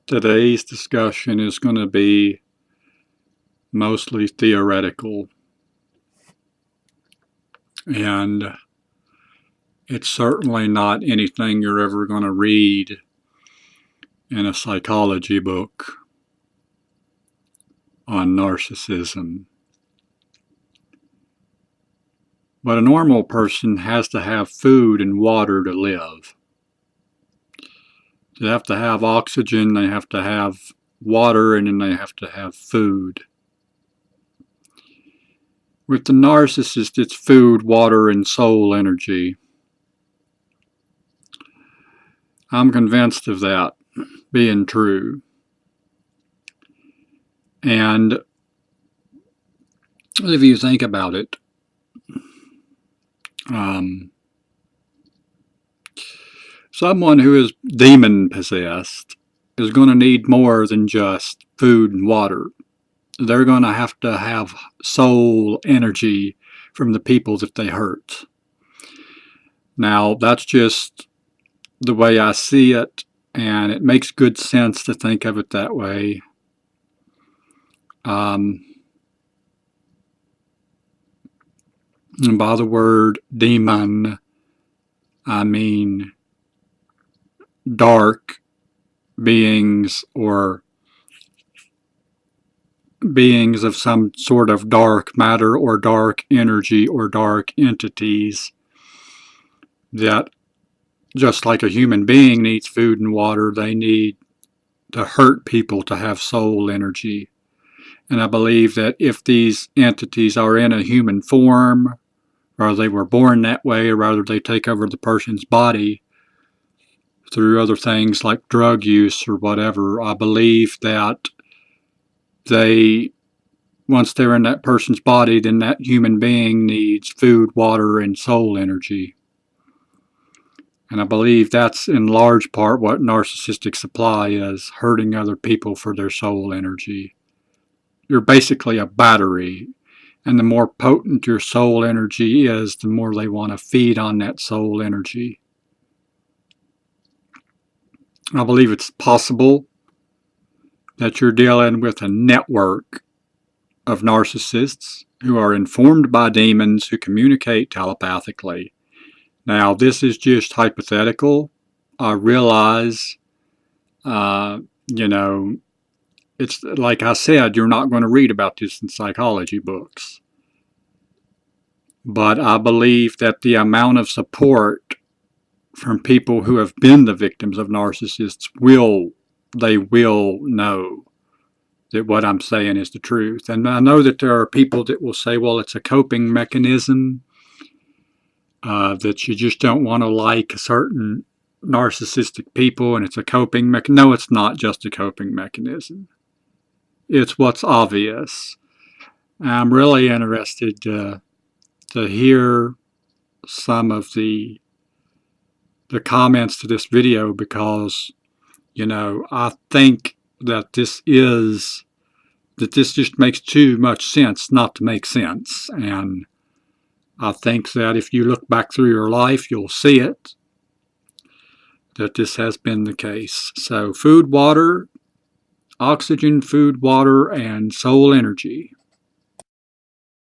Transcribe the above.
Today's discussion is going to be mostly theoretical, and it's certainly not anything you're ever going to read in a psychology book on narcissism. But a normal person has to have food and water to live. They have to have oxygen, they have to have water, and then they have to have food. With the narcissist, it's food, water, and soul energy. I'm convinced of that being true. And if you think about it, someone who is demon possessed is going to need more than just food and water. They're going to have soul energy from the people that they hurt. Now, that's just the way I see it, and it makes good sense to think of it that way. And by the word demon, I mean dark beings or beings of some sort of dark matter or dark energy or dark entities that, just like a human being needs food and water, they need to hurt people to have soul energy. And I believe that if these entities are in a human form, or they were born that way, or rather they take over the person's body through other things like drug use or whatever, I believe that once they're in that person's body, then that human being needs food, water, and soul energy. And I believe that's in large part what narcissistic supply is, hurting other people for their soul energy. You're basically a battery, and the more potent your soul energy is, the more they want to feed on that soul energy. I believe it's possible that you're dealing with a network of narcissists who are informed by demons who communicate telepathically. Now, this is just hypothetical. I realize, it's like I said, you're not going to read about this in psychology books. But I believe that the amount of support from people who have been the victims of narcissists they will know that what I'm saying is the truth. And I know that there are people that will say, well, it's a coping mechanism, that you just don't want to like certain narcissistic people, and it's a coping mechanism. No, it's not just a coping mechanism. It's what's obvious. I'm really interested to hear some of the comments to this video, because I think that this just makes too much sense not to make sense. And I think that if you look back through your life, you'll see it, that this has been the case. So food, water, oxygen, food, water, and soul energy.